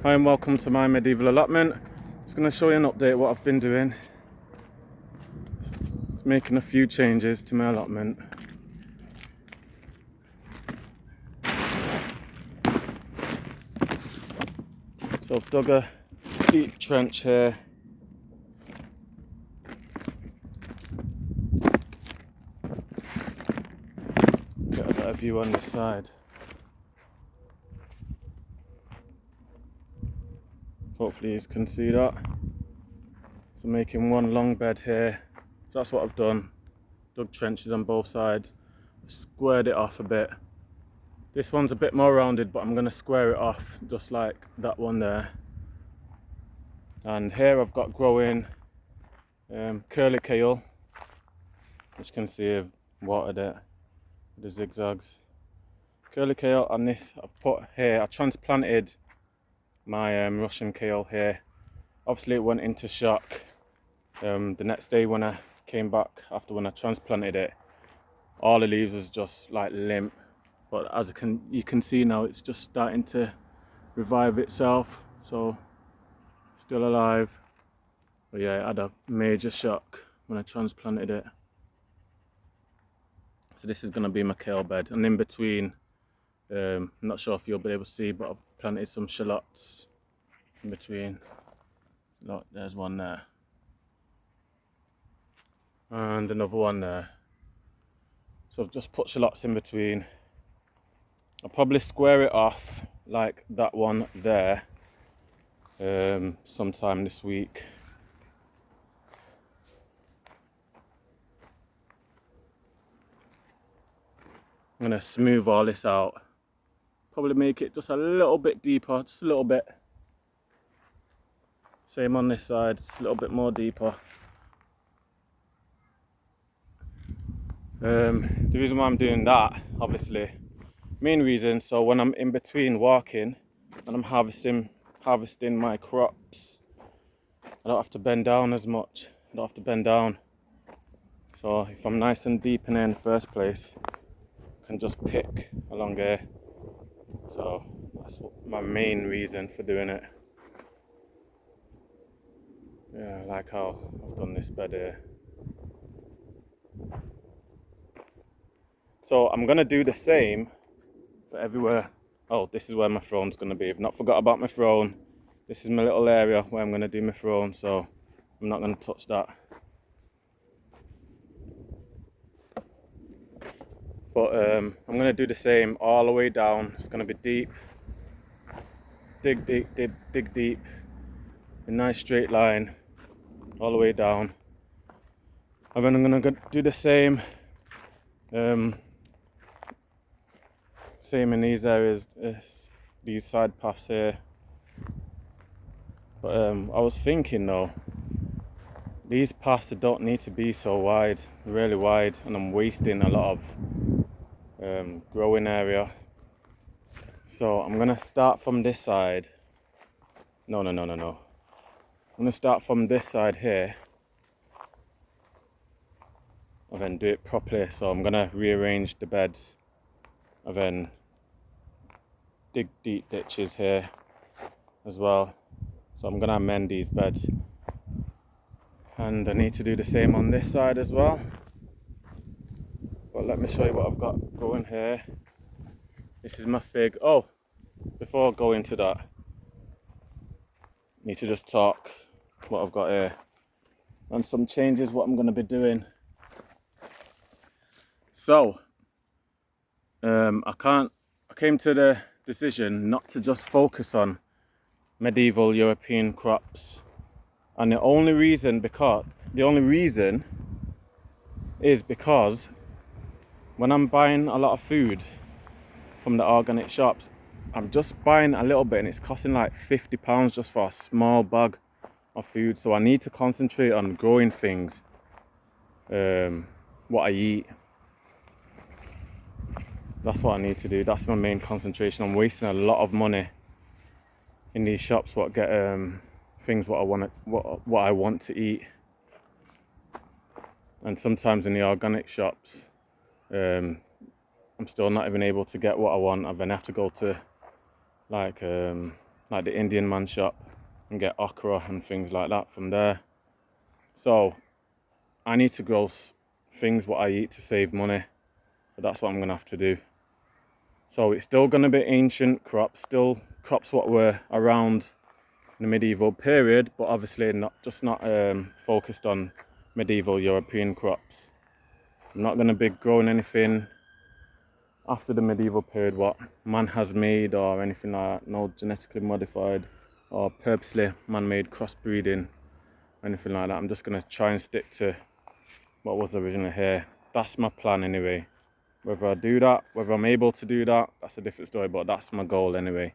Hi and welcome to my medieval allotment. Just going to show you an update what I've been doing. Just making a few changes to my allotment. So I've dug a deep trench here. Get a better view on this side. Hopefully you can see that. So making one long bed here. So that's what I've done. Dug trenches on both sides. I've squared it off a bit. This one's a bit more rounded, but I'm going to square it off just like that one there. And here I've got growing curly kale. As you can see, I've watered it with the zigzags. Curly kale, and this I've put here. I transplanted my Russian kale here. Obviously it went into shock the next day when I came back after when I transplanted it. All the leaves was just like limp, but as you can see now, it's just starting to revive itself, so still alive. But yeah, it had a major shock when I transplanted it. So this is going to be my kale bed, and in between, I'm not sure if you'll be able to see, but I've planted some shallots in between. Look, there's one there. And another one there. So I've just put shallots in between. I'll probably square it off like that one there sometime this week. I'm going to smooth all this out. Probably make it just a little bit deeper, just a little bit. Same on this side, just a little bit more deeper. The reason why I'm doing that, obviously, main reason, so when I'm in between walking and I'm harvesting my crops, I don't have to bend down as much. I don't have to bend down. So if I'm nice and deep in there in the first place, I can just pick along here. So that's my main reason for doing it. Yeah, I like how I've done this bed here. So I'm gonna do the same for everywhere. Oh, this is where my throne's gonna be. I've not forgot about my throne. This is my little area where I'm gonna do my throne, so I'm not gonna touch that. But I'm gonna do the same all the way down. It's gonna be deep. Dig deep, dig deep. A nice straight line all the way down. And then I'm gonna do the same. Same in these areas, these side paths here. But I was thinking though, these paths don't need to be so wide, really wide, and I'm wasting a lot of growing area. So I'm gonna start from this side. No. I'm gonna start from this side here, and then do it properly. So I'm gonna rearrange the beds, and then dig deep ditches here as well. So I'm gonna amend these beds, and I need to do the same on this side as well. But let me show you what I've got going here. This is my fig. Oh, before I go into that, I need to just talk what I've got here and some changes what I'm going to be doing. So I came to the decision not to just focus on medieval European crops, and the only reason is because when I'm buying a lot of food from the organic shops, I'm just buying a little bit and it's costing like £50 just for a small bag of food. So I need to concentrate on growing things, what I eat. That's what I need to do. That's my main concentration. I'm wasting a lot of money in these shops what get things what I want to eat. And sometimes in the organic shops, I'm still not even able to get what I want. I then have to go to like like the Indian man shop, and get okra and things like that from there. So I need to grow things what I eat to save money. So that's what I'm gonna have to do. So it's still gonna be ancient crops, still crops what were around the medieval period, but obviously not focused on medieval European crops. I'm not gonna be growing anything after the medieval period what man has made or anything like that, no genetically modified or purposely man-made crossbreeding, anything like that. I'm just gonna try and stick to what was originally here. That's my plan anyway. Whether I do that, whether I'm able to do that, that's a different story, but that's my goal anyway.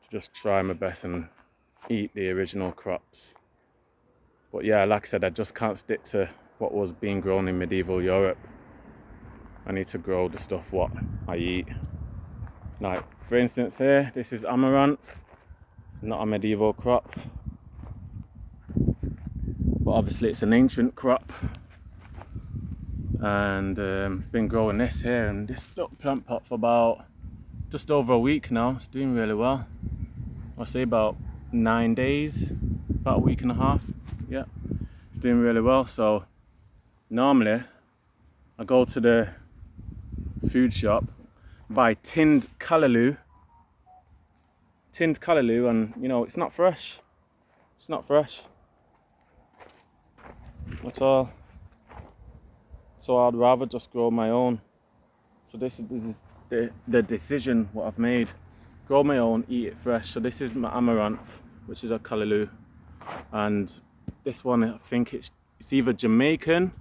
To just try my best and eat the original crops. But yeah, like I said, I just can't stick to what was being grown in medieval Europe. I need to grow the stuff what I eat. Like, for instance here, this is amaranth. It's not a medieval crop, but obviously it's an ancient crop. And been growing this here in this little plant pot for about just over a week now. It's doing really well. I say about 9 days, about a week and a half. Yeah, it's doing really well. So normally I go to the food shop, buy tinned callaloo, and you know, it's not fresh. It's not fresh at all. So I'd rather just grow my own. So this is the decision what I've made. Grow my own, eat it fresh. So this is my amaranth, which is a callaloo, and this one I think it's either Jamaican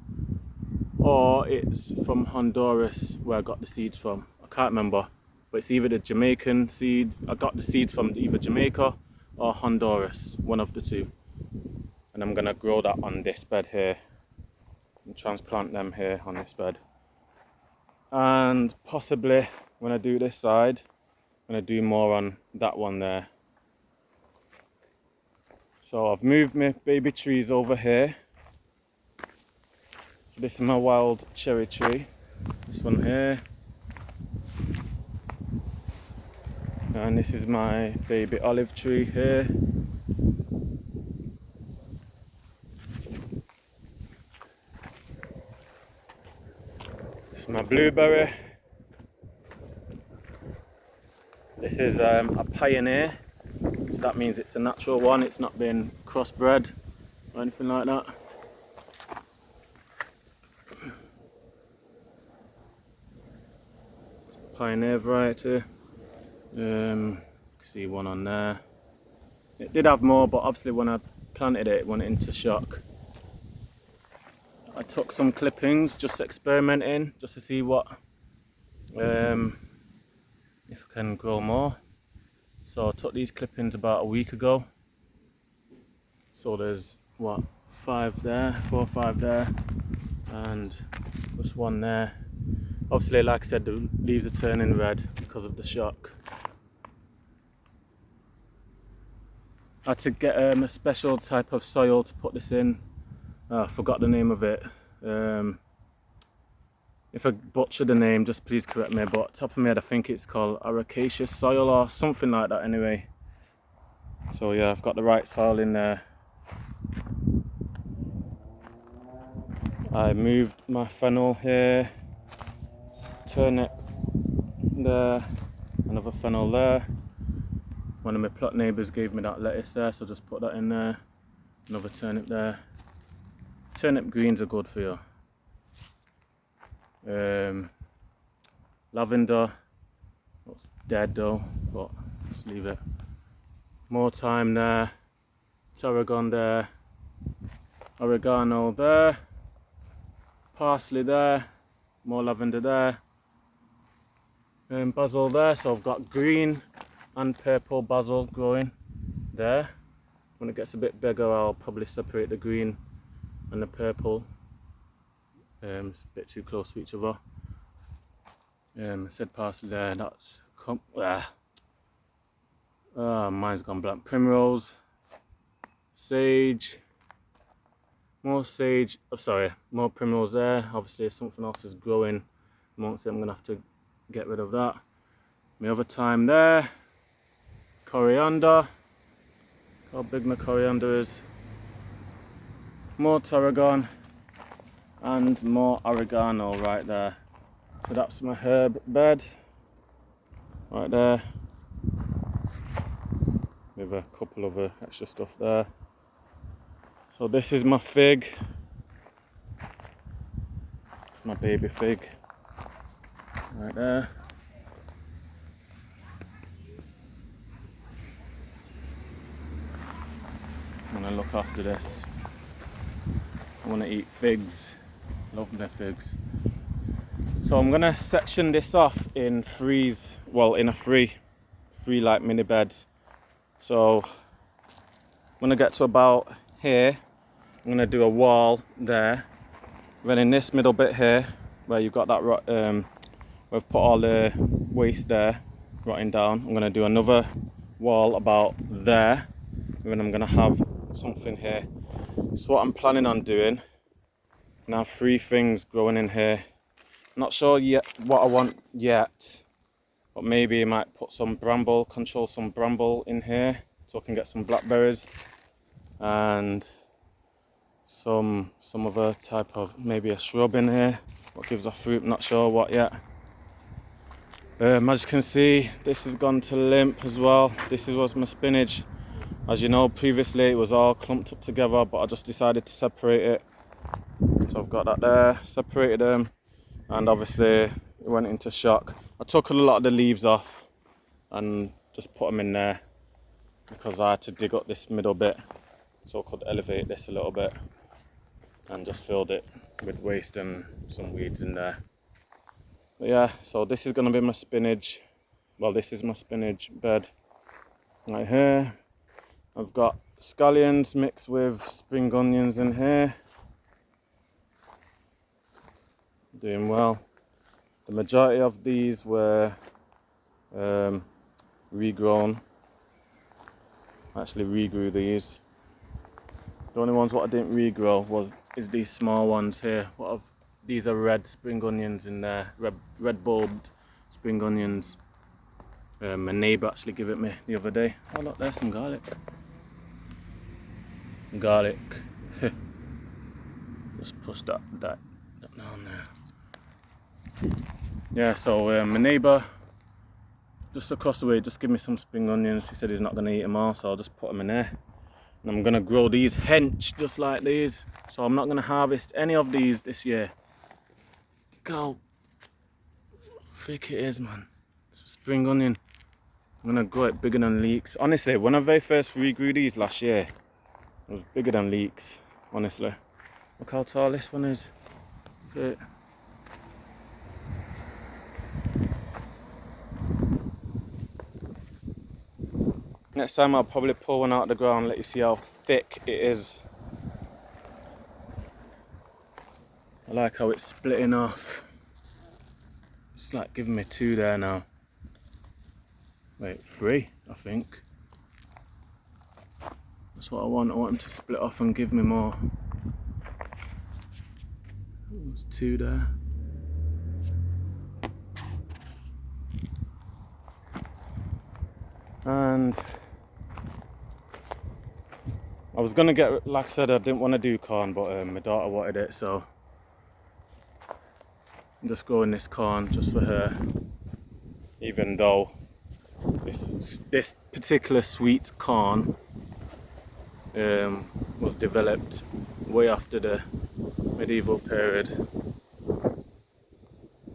or it's from Honduras, where I got the seeds from. I can't remember, but it's either the Jamaican seeds. I got the seeds from either Jamaica or Honduras, one of the two. And I'm gonna grow that on this bed here and transplant them here on this bed. And possibly when I do this side, I'm gonna do more on that one there. So I've moved my baby trees over here. So this is my wild cherry tree, this one here. And this is my baby olive tree here. This is my blueberry. This is a pioneer. So that means it's a natural one, it's not been crossbred or anything like that. Pioneer variety. See one on there. It did have more, but obviously when I planted it, it went into shock. I took some clippings, just experimenting, just to see what, if I can grow more. So I took these clippings about a week ago. So there's what, 5 there, 4 or 5 there, and just one there. Obviously, like I said, the leaves are turning red because of the shock. I had to get a special type of soil to put this in. I forgot the name of it. If I butcher the name, just please correct me, but top of my head I think it's called aracaceous soil or something like that anyway. So yeah, I've got the right soil in there. I moved my fennel here, turnip there, another fennel there. One of my plot neighbours gave me that lettuce there, so just put that in there. Another turnip there. Turnip greens are good for you. Lavender, it's dead though, but just leave it. More thyme there, tarragon there, oregano there, parsley there, more lavender there, and basil there. So I've got green and purple basil growing there. When it gets a bit bigger, I'll probably separate the green and the purple. It's a bit too close to each other. I said parsley there, that's mine's gone blank. Primrose, sage, more sage, more primrose there. Obviously something else is growing amongst it, I'm gonna have to get rid of that. My other thyme there, coriander. How big my coriander is. More tarragon and more oregano right there. So that's my herb bed right there, with a couple of extra stuff there. So this is my fig. It's my baby fig right there. I'm gonna look after this. I wanna eat figs. Love my figs. So I'm gonna section this off in threes, well, in a three like mini beds. So I'm gonna get to about here. I'm gonna do a wall there. Then in this middle bit here, where you've got that we've put all the waste there, rotting down. I'm gonna do another wall about there. And then I'm gonna have something here. So what I'm planning on doing, and I have 3 things growing in here. Not sure yet what I want yet, but maybe I might put some bramble, control some bramble in here, so I can get some blackberries and some other type of, maybe a shrub in here, what gives off fruit, not sure what yet. As you can see, this has gone to limp as well. This was my spinach. As you know, previously it was all clumped up together, but I just decided to separate it. So I've got that there, separated them, and obviously it went into shock. I took a lot of the leaves off and just put them in there because I had to dig up this middle bit so I could elevate this a little bit, and just filled it with waste and some weeds in there. But yeah, so this is going to be my spinach. Well, this is my spinach bed right here. I've got scallions mixed with spring onions in here. Doing well. The majority of these were regrown. I actually regrew these. The only ones what I didn't regrow is these small ones here. These are red spring onions in there, red bulbed spring onions. My neighbour actually gave it me the other day. Oh look, there's some garlic. Garlic. Just push that down there. Yeah, so my neighbour just across the way just gave me some spring onions. He said he's not going to eat them all, so I'll just put them in there. And I'm going to grow these hench just like these. So I'm not going to harvest any of these this year. Look how thick it is, man. It's a spring onion. I'm going to grow it bigger than leeks. Honestly, when I very first regrew these last year, it was bigger than leeks, honestly. Look how tall this one is. Okay. Next time I'll probably pull one out of the ground and let you see how thick it is. I like how it's splitting off. It's like giving me 2 there now. Wait, 3, I think. That's what I want. I want them to split off and give me more. There's 2 there. And I was gonna get, like I said, I didn't want to do corn, but my daughter wanted it, so I'm just growing this corn just for her. Even though this particular sweet corn was developed way after the medieval period,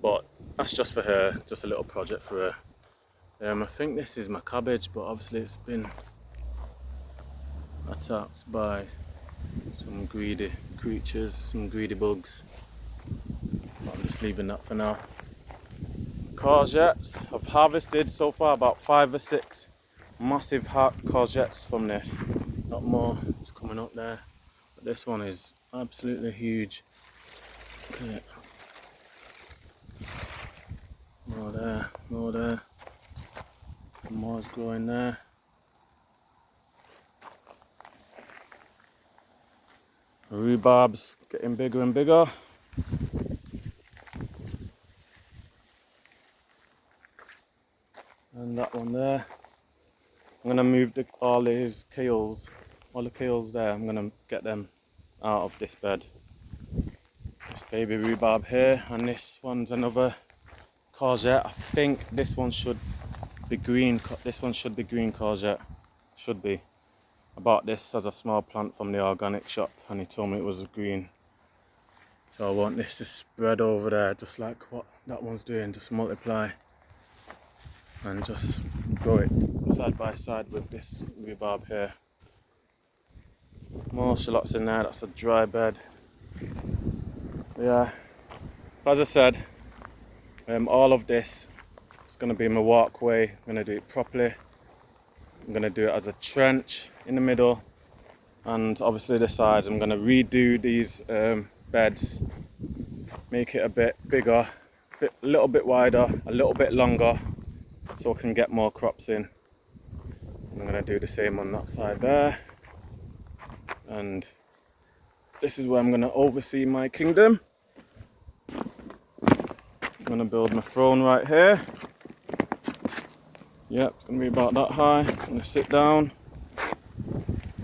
but that's just for her, just a little project for her. I think this is my cabbage, but obviously it's been attacked by some greedy creatures, some greedy bugs. But I'm just leaving that for now. Courgettes, I've harvested so far about 5 or 6 massive courgettes from this. Not more, it's coming up there. But this one is absolutely huge. Look at it. More there, more there. More's growing there. Rhubarb's getting bigger and bigger. And that one there. I'm gonna move all these kales, all the kales there. I'm gonna get them out of this bed. This baby rhubarb here, and this one's another courgette. I think this one should be green. This one should be green courgette. Should be. I bought this as a small plant from the organic shop, and he told me it was green. So I want this to spread over there, just like what that one's doing. Just multiply and just grow it side by side with this rhubarb here. More shallots in there. That's a dry bed. Yeah, as I said, all of this is going to be my walkway. I'm going to do it properly. I'm going to do it as a trench in the middle, and obviously the sides I'm going to redo these beds, make it a bit bigger, a little bit wider, a little bit longer, so I can get more crops in. I'm going to do the same on that side there, and this is where I'm going to oversee my kingdom. I'm going to build my throne right here. Yep, it's going to be about that high. I'm going to sit down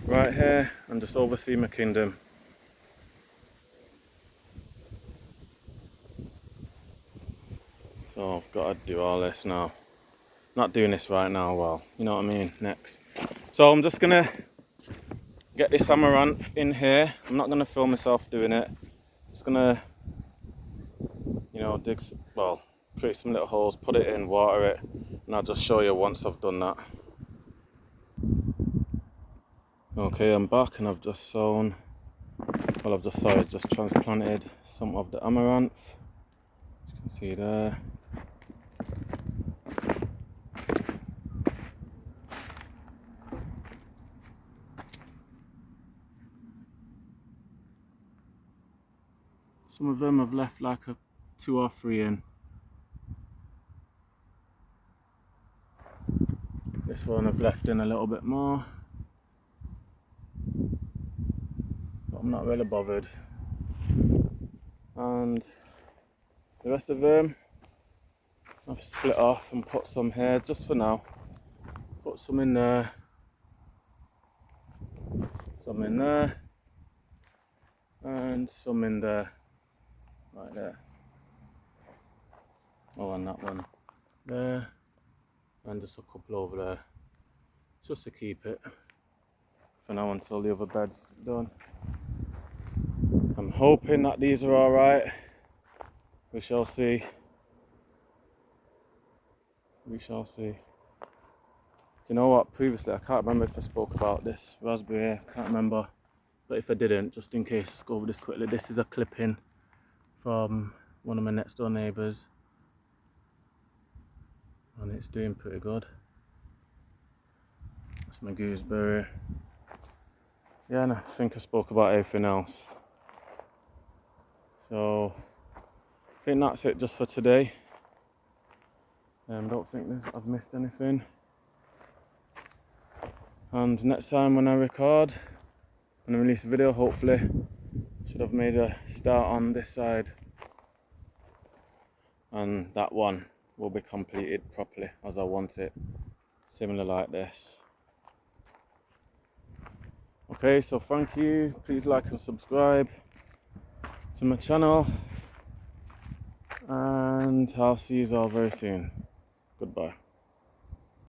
right here and just oversee my kingdom. So I've got to do all this now. Not doing this right now, well, you know what I mean, next. So I'm just going to get this amaranth in here. I'm not going to film myself doing it. Just going to, you know, create some little holes, put it in, water it, and I'll just show you once I've done that. Okay, I'm back and I've just just transplanted some of the amaranth. As you can see there. Some of them have left like 2 or 3 in. This one I've left in a little bit more, but I'm not really bothered. And the rest of them I've split off and put some here just for now. Put some in there, some in there, and some in there, right there. Oh, and that one there, and just a couple over there, just to keep it for now until the other bed's done. I'm hoping that these are alright. We shall see. We shall see. You know what, previously I can't remember if I spoke about this raspberry, I can't remember, but if I didn't, just in case, let's go over this quickly. This is a clipping from one of my next door neighbours, and it's doing pretty good. That's my gooseberry. Yeah, and I think I spoke about everything else. So I think that's it just for today. Don't think I've missed anything. And next time when I record, when I release a video, hopefully should have made a start on this side, and that one will be completed properly as I want it, similar like this. Okay, so thank you. Please like and subscribe to my channel, and I'll see you all very soon. Goodbye.